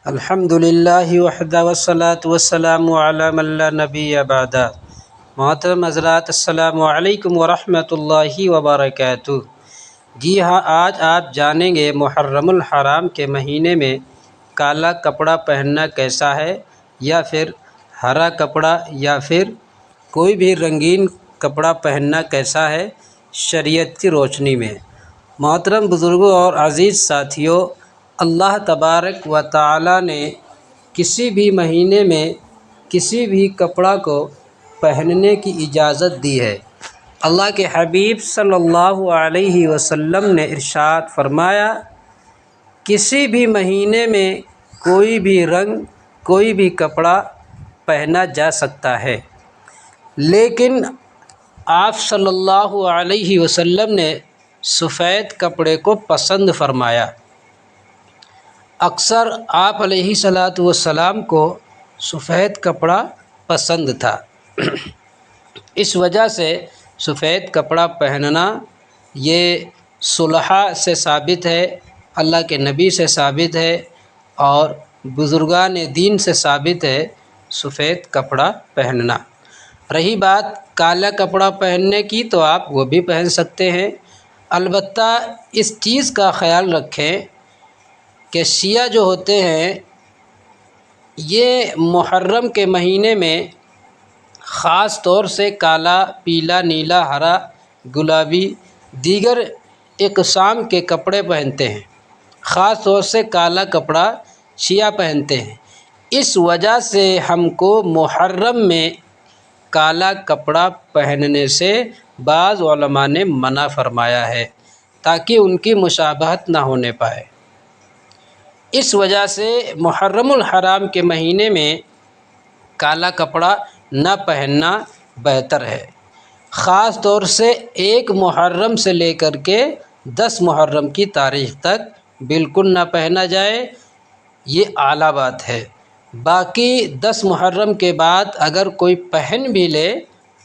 الحمدللہ وحدہ والصلاة والسلام علی من لا نبی بعد۔ محترم حضرات، السلام علیکم ورحمۃ اللہ وبرکاتہ۔ جی ہاں، آج آپ جانیں گے محرم الحرام کے مہینے میں کالا کپڑا پہننا کیسا ہے، یا پھر ہرا کپڑا یا پھر کوئی بھی رنگین کپڑا پہننا کیسا ہے شریعت کی روشنی میں۔ محترم بزرگوں اور عزیز ساتھیوں، اللہ تبارک و تعالی نے کسی بھی مہینے میں کسی بھی کپڑا کو پہننے کی اجازت دی ہے۔ اللہ کے حبیب صلی اللہ علیہ وسلم نے ارشاد فرمایا، کسی بھی مہینے میں کوئی بھی رنگ، کوئی بھی کپڑا پہنا جا سکتا ہے، لیکن آپ صلی اللہ علیہ وسلم نے سفید کپڑے کو پسند فرمایا۔ اکثر آپ علیہ الصلاۃ والسلام کو سفید کپڑا پسند تھا۔ اس وجہ سے سفید کپڑا پہننا یہ صلحاء سے ثابت ہے، اللہ کے نبی سے ثابت ہے، اور بزرگان دین سے ثابت ہے سفید کپڑا پہننا۔ رہی بات کالا کپڑا پہننے کی، تو آپ وہ بھی پہن سکتے ہیں، البتہ اس چیز کا خیال رکھیں کہ شیعہ جو ہوتے ہیں یہ محرم کے مہینے میں خاص طور سے کالا، پیلا، نیلا، ہرا، گلابی دیگر اقسام کے کپڑے پہنتے ہیں۔ خاص طور سے کالا کپڑا شیعہ پہنتے ہیں۔ اس وجہ سے ہم کو محرم میں کالا کپڑا پہننے سے بعض علماء نے منع فرمایا ہے، تاکہ ان کی مشابہت نہ ہونے پائے۔ اس وجہ سے محرم الحرام کے مہینے میں کالا کپڑا نہ پہننا بہتر ہے۔ خاص طور سے 1 محرم سے لے کر کے 10 محرم کی تاریخ تک بالکل نہ پہنا جائے، یہ اعلیٰ بات ہے۔ باقی 10 محرم کے بعد اگر کوئی پہن بھی لے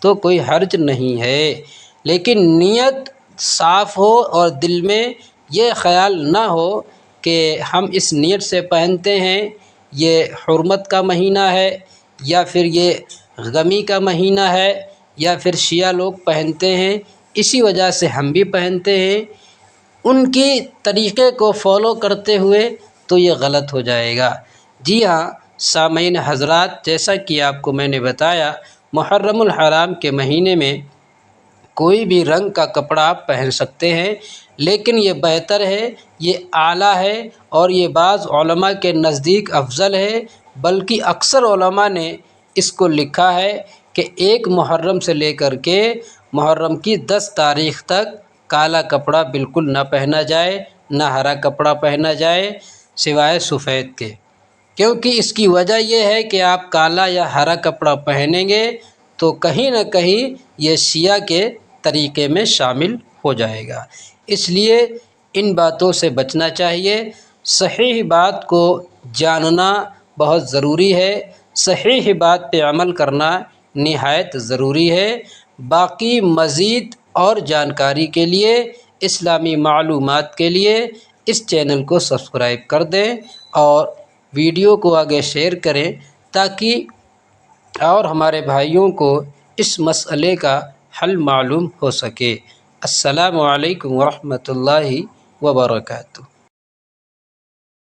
تو کوئی حرج نہیں ہے، لیکن نیت صاف ہو اور دل میں یہ خیال نہ ہو کہ ہم اس نیت سے پہنتے ہیں یہ حرمت کا مہینہ ہے، یا پھر یہ غمی کا مہینہ ہے، یا پھر شیعہ لوگ پہنتے ہیں اسی وجہ سے ہم بھی پہنتے ہیں، ان کی طریقے کو فالو کرتے ہوئے تو یہ غلط ہو جائے گا۔ جی ہاں سامعین حضرات، جیسا کہ آپ کو میں نے بتایا، محرم الحرام کے مہینے میں کوئی بھی رنگ کا کپڑا آپ پہن سکتے ہیں، لیکن یہ بہتر ہے، یہ اعلیٰ ہے، اور یہ بعض علماء کے نزدیک افضل ہے، بلکہ اکثر علماء نے اس کو لکھا ہے کہ 1 محرم سے لے کر کے محرم کی 10 تاریخ تک کالا کپڑا بالکل نہ پہنا جائے، نہ ہرا کپڑا پہنا جائے سوائے سفید کے، کیونکہ اس کی وجہ یہ ہے کہ آپ کالا یا ہرا کپڑا پہنیں گے تو کہیں نہ کہیں یہ شیعہ کے طریقے میں شامل ہو جائے گا۔ اس لیے ان باتوں سے بچنا چاہیے۔ صحیح بات کو جاننا بہت ضروری ہے، صحیح بات پہ عمل کرنا نہایت ضروری ہے۔ باقی مزید اور جانکاری کے لیے، اسلامی معلومات کے لیے اس چینل کو سبسکرائب کر دیں اور ویڈیو کو آگے شیئر کریں، تاکہ اور ہمارے بھائیوں کو اس مسئلے کا حل معلوم ہو سکے۔ السلام علیکم ورحمۃ اللہ وبرکاتہ۔